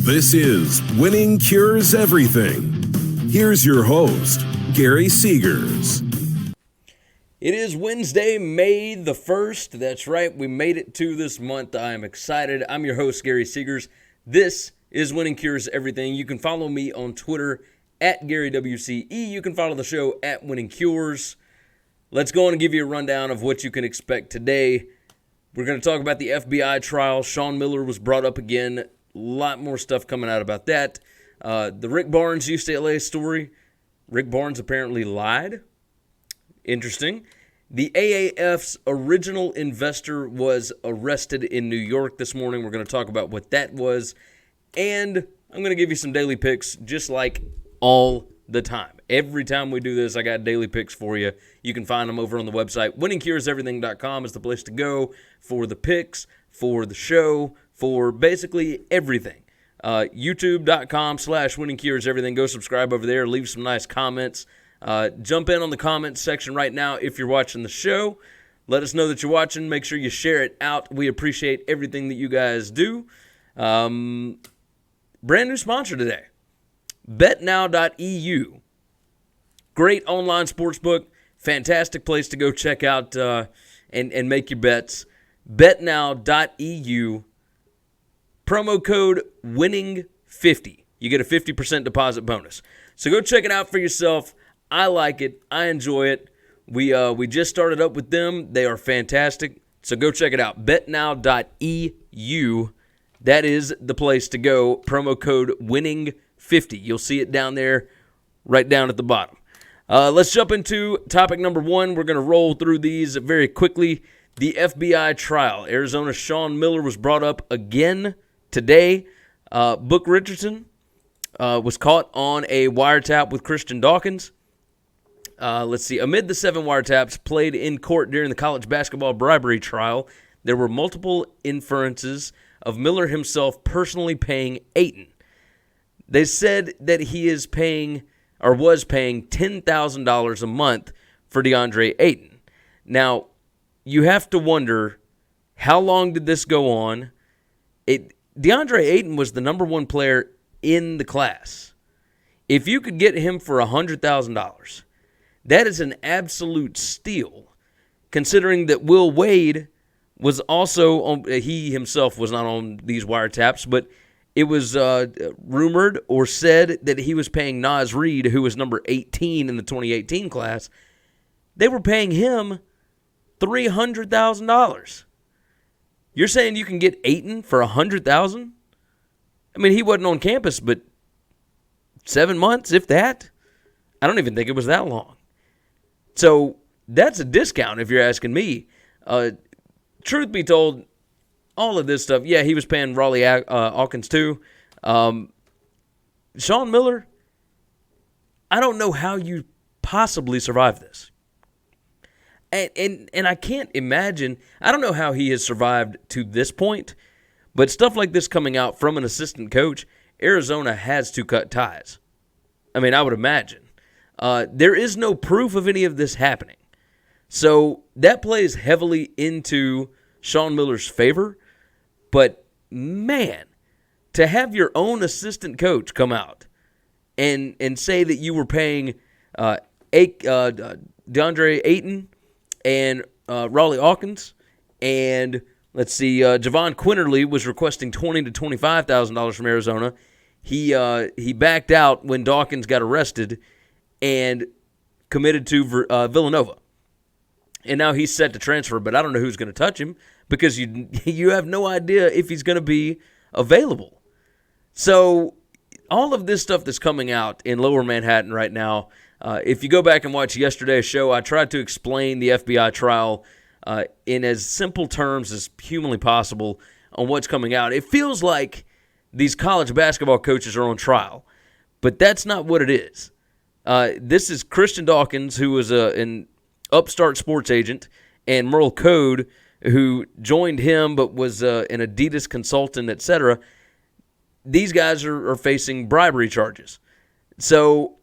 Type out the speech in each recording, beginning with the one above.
This is Winning Cures Everything. Here's your host, Gary Seegers. It is Wednesday, May the 1st. That's right, we made it to this month. I am excited. I'm your host, Gary Seegers. This is Winning Cures Everything. You can follow me on Twitter at GaryWCE. You can follow the show at Winning Cures. Let's go on and give you a rundown of what you can expect today. We're going to talk about the FBI trial. Sean Miller was brought up again. A lot more stuff coming out about that. The Rick Barnes UCLA story. Rick Barnes apparently lied. Interesting. The AAF's original investor was arrested in New York this morning. We're going to talk about what that was. And I'm going to give you some daily picks just like all the time. Every time we do this, I got daily picks for you. You can find them over on the website. WinningCuresEverything.com is the place to go for the picks, for the show, for basically everything. YouTube.com/WinningCuresEverything. Go subscribe over there. Leave some nice comments. Jump in on the comments section right now if you're watching the show. Let us know that you're watching. Make sure you share it out. We appreciate everything that you guys do. Brand new sponsor today. BetNow.eu. Great online sportsbook. Fantastic place to go check out and make your bets. BetNow.eu. Promo code WINNING50. You get a 50% deposit bonus. So go check it out for yourself. I like it. I enjoy it. We just started up with them. They are fantastic. So go check it out. BetNow.eu. That is the place to go. Promo code WINNING50. You'll see it down there, right down at the bottom. Let's jump into topic number one. We're going to roll through these very quickly. The FBI trial. Arizona's Sean Miller was brought up again today. Book Richardson was caught on a wiretap with Christian Dawkins. Let's see. Amid the 7 wiretaps played in court during the college basketball bribery trial, there were multiple inferences of Miller himself personally paying Ayton. They said that he is paying or was paying $10,000 a month for Deandre Ayton. Now, you have to wonder, how long did this go on? DeAndre Ayton was the number one player in the class. If you could get him for $100,000, that is an absolute steal, considering that Will Wade was also on, he himself was not on these wiretaps, but it was rumored or said that he was paying Naz Reid, who was number 18 in the 2018 class. They were paying him $300,000. You're saying you can get Ayton for $100,000? I mean, he wasn't on campus, but 7 months, if that. I don't even think it was that long. So that's a discount if you're asking me. Truth be told, all of this stuff, yeah, he was paying Raleigh Hawkins too. Sean Miller, I don't know how you possibly survive this. And I can't imagine, I don't know how he has survived to this point, but stuff like this coming out from an assistant coach, Arizona has to cut ties. I mean, I would imagine. There is no proof of any of this happening. So that plays heavily into Sean Miller's favor. But, man, to have your own assistant coach come out and say that you were paying DeAndre Ayton and Raleigh Hawkins, and let's see, Javon Quinterly was requesting $20,000 to $25,000 from Arizona. He backed out when Dawkins got arrested and committed to Villanova. And now he's set to transfer, but I don't know who's going to touch him because you have no idea if he's going to be available. So all of this stuff that's coming out in Lower Manhattan right now, if you go back and watch yesterday's show, I tried to explain the FBI trial in as simple terms as humanly possible on what's coming out. It feels like these college basketball coaches are on trial, but that's not what it is. This is Christian Dawkins, who was an upstart sports agent, and Merle Code, who joined him but was an Adidas consultant, etc. These guys are facing bribery charges. So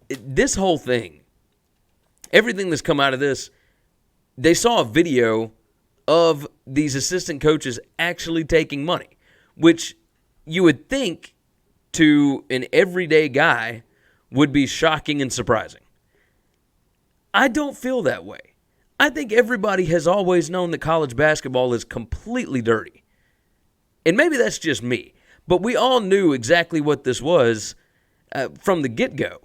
this whole thing, everything that's come out of this, they saw a video of these assistant coaches actually taking money, which you would think to an everyday guy would be shocking and surprising. I don't feel that way. I think everybody has always known that college basketball is completely dirty. And maybe that's just me, but we all knew exactly what this was from the get-go.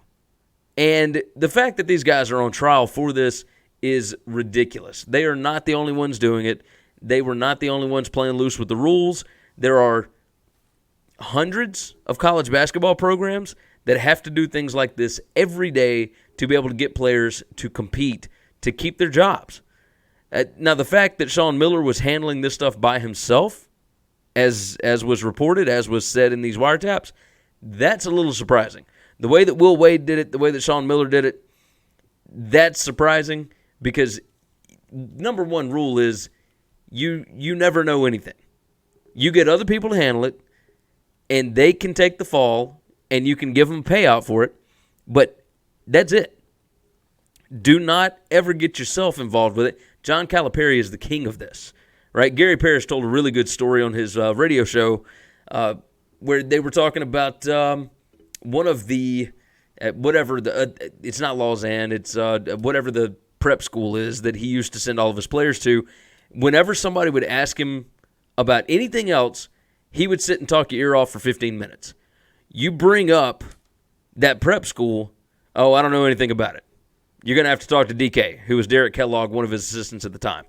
And the fact that these guys are on trial for this is ridiculous. They are not the only ones doing it. They were not the only ones playing loose with the rules. There are hundreds of college basketball programs that have to do things like this every day to be able to get players to compete, to keep their jobs. Now, the fact that Sean Miller was handling this stuff by himself, as was reported, as was said in these wiretaps, that's a little surprising. The way that Will Wade did it, the way that Sean Miller did it, that's surprising because number one rule is you never know anything. You get other people to handle it, and they can take the fall, and you can give them a payout for it, but that's it. Do not ever get yourself involved with it. John Calipari is the king of this, right? Gary Parrish told a really good story on his radio show where they were talking about one of the, it's not Lausanne, it's whatever the prep school is that he used to send all of his players to. Whenever somebody would ask him about anything else, he would sit and talk your ear off for 15 minutes. You bring up that prep school, oh, I don't know anything about it. You're going to have to talk to DK, who was Derek Kellogg, one of his assistants at the time.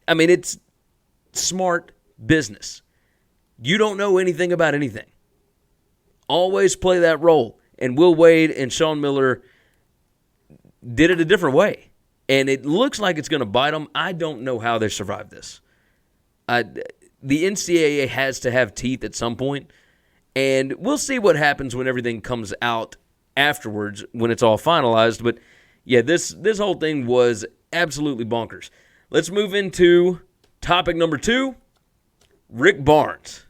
It's smart business. You don't know anything about anything. Always play that role. And Will Wade and Sean Miller did it a different way. And it looks like it's going to bite them. I don't know how they survived this. The NCAA has to have teeth at some point. And we'll see what happens when everything comes out afterwards, when it's all finalized. But, yeah, this whole thing was absolutely bonkers. Let's move into topic number 2, Rick Barnes.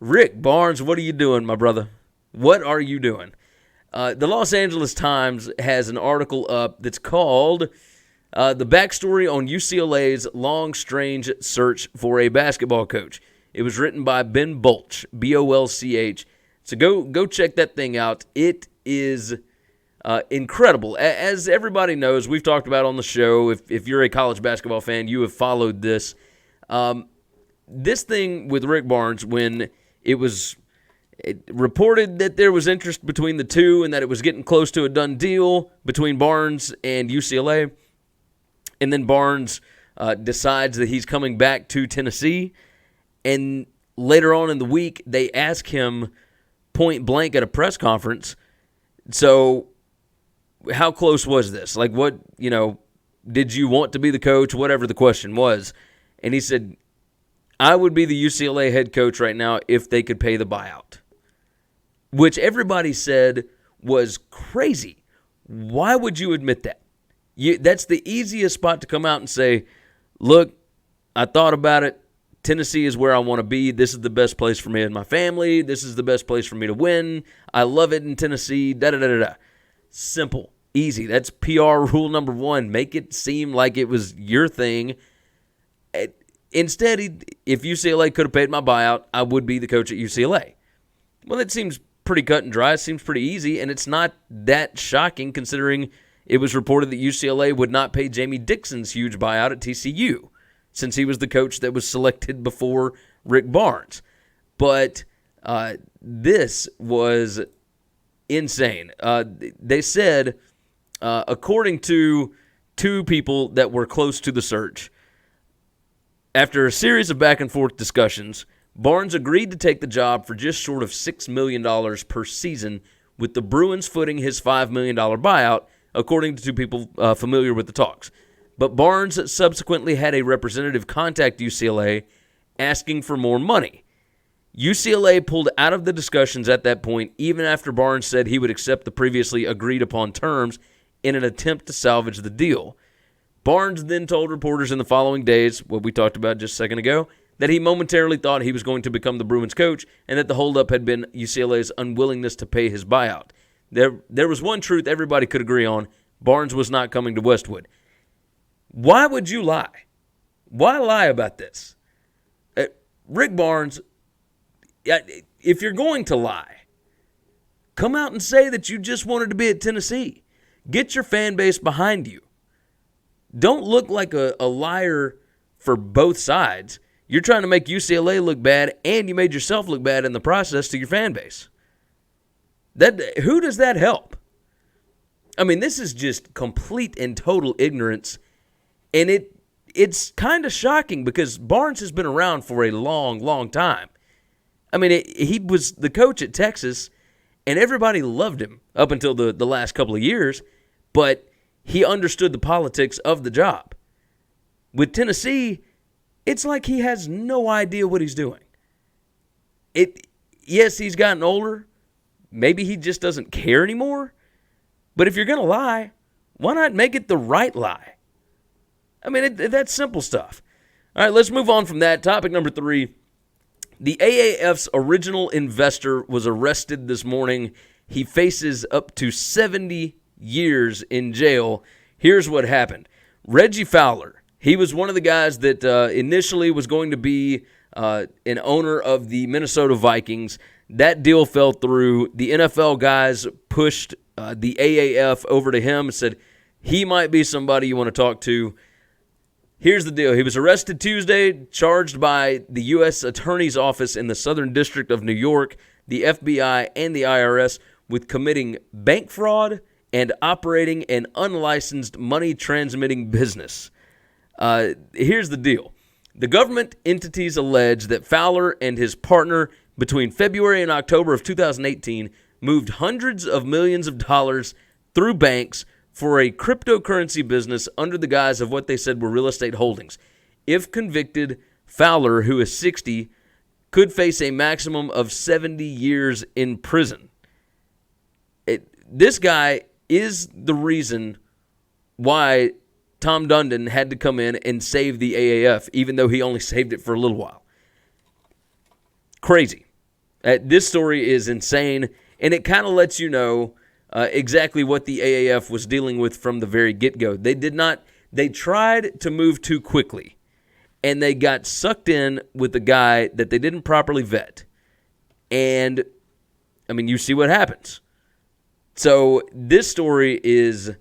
Rick Barnes, what are you doing, my brother? What are you doing? The Los Angeles Times has an article up that's called The Backstory on UCLA's Long, Strange Search for a Basketball Coach. It was written by Ben Bolch, B-O-L-C-H. So go check that thing out. It is incredible. As everybody knows, we've talked about on the show, if you're a college basketball fan, you have followed this. This thing with Rick Barnes, when it was reported that there was interest between the two and that it was getting close to a done deal between Barnes and UCLA, and then Barnes decides that he's coming back to Tennessee, and later on in the week, they ask him point blank at a press conference, so how close was this? Like, what, did you want to be the coach? Whatever the question was. And he said, I would be the UCLA head coach right now if they could pay the buyout. Which everybody said was crazy. Why would you admit that? That's the easiest spot to come out and say, look, I thought about it. Tennessee is where I want to be. This is the best place for me and my family. This is the best place for me to win. I love it in Tennessee. Da-da-da-da-da. Simple. Easy. That's PR rule number 1. Make it seem like it was your thing. Instead, if UCLA could have paid my buyout, I would be the coach at UCLA. Well, that seems pretty cut and dry. It seems pretty easy, and it's not that shocking considering it was reported that UCLA would not pay Jamie Dixon's huge buyout at TCU since he was the coach that was selected before Rick Barnes. But this was insane. They said, according to 2 people that were close to the search, after a series of back-and-forth discussions, Barnes agreed to take the job for just short of $6 million per season, with the Bruins footing his $5 million buyout, according to 2 people familiar with the talks. But Barnes subsequently had a representative contact UCLA asking for more money. UCLA pulled out of the discussions at that point, even after Barnes said he would accept the previously agreed-upon terms in an attempt to salvage the deal. Barnes then told reporters in the following days, what we talked about just a second ago, that he momentarily thought he was going to become the Bruins coach and that the holdup had been UCLA's unwillingness to pay his buyout. There was one truth everybody could agree on. Barnes was not coming to Westwood. Why would you lie? Why lie about this? Rick Barnes, if you're going to lie, come out and say that you just wanted to be at Tennessee. Get your fan base behind you. Don't look like a liar for both sides. You're trying to make UCLA look bad, and you made yourself look bad in the process to your fan base. Who does that help? I mean, this is just complete and total ignorance, and it's kind of shocking because Barnes has been around for a long, long time. I mean, he was the coach at Texas, and everybody loved him up until the last couple of years, but he understood the politics of the job. With Tennessee, it's like he has no idea what he's doing. Yes, he's gotten older. Maybe he just doesn't care anymore. But if you're going to lie, why not make it the right lie? I mean, that's simple stuff. All right, let's move on from that. Topic number 3. The AAF's original investor was arrested this morning. He faces up to 70 years in jail. Here's what happened. Reggie Fowler, he was one of the guys that initially was going to be an owner of the Minnesota Vikings. That deal fell through. The NFL guys pushed the AAF over to him and said, he might be somebody you want to talk to. Here's the deal. He was arrested Tuesday, charged by the U.S. Attorney's Office in the Southern District of New York, the FBI, and the IRS with committing bank fraud and operating an unlicensed money-transmitting business. Here's the deal. The government entities allege that Fowler and his partner between February and October of 2018 moved hundreds of millions of dollars through banks for a cryptocurrency business under the guise of what they said were real estate holdings. If convicted, Fowler, who is 60, could face a maximum of 70 years in prison. This guy is the reason why Tom Dundon had to come in and save the AAF, even though he only saved it for a little while. Crazy. This story is insane, and it kind of lets you know exactly what the AAF was dealing with from the very get-go. They tried to move too quickly, and they got sucked in with a guy that they didn't properly vet. And, I mean, you see what happens. So this story is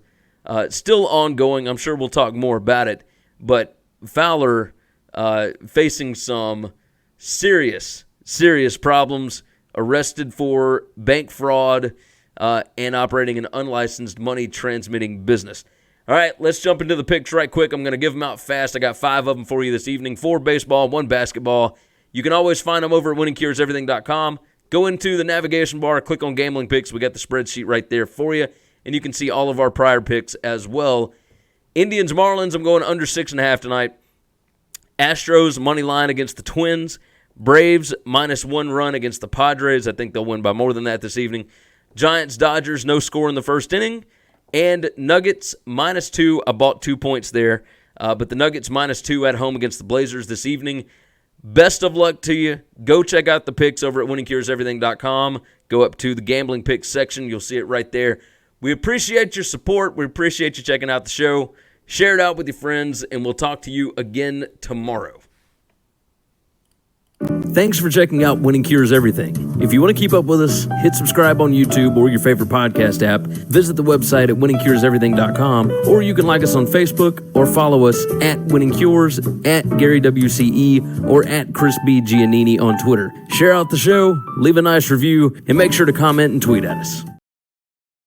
still ongoing. I'm sure we'll talk more about it. But Fowler facing some serious problems, arrested for bank fraud and operating an unlicensed money transmitting business. All right, let's jump into the picks right quick. I'm going to give them out fast. I got 5 of them for you this evening. 4 baseball, 1 basketball. You can always find them over at winningcureseverything.com. Go into the navigation bar, click on Gambling Picks. We got the spreadsheet right there for you, and you can see all of our prior picks as well. Indians, Marlins, I'm going under 6.5 tonight. Astros, money line against the Twins. Braves, -1 run against the Padres. I think they'll win by more than that this evening. Giants, Dodgers, no score in the first inning. And Nuggets, -2. I bought 2 points there. But the Nuggets, -2 at home against the Blazers this evening. Best of luck to you. Go check out the picks over at winningcureseverything.com. Go up to the gambling picks section. You'll see it right there. We appreciate your support. We appreciate you checking out the show. Share it out with your friends, and we'll talk to you again tomorrow. Thanks for checking out Winning Cures Everything. If you want to keep up with us, hit subscribe on YouTube or your favorite podcast app. Visit the website at winningcureseverything.com, or you can like us on Facebook or follow us at Winning Cures, at Gary WCE, or at Chris B. Giannini on Twitter. Share out the show, leave a nice review, and make sure to comment and tweet at us.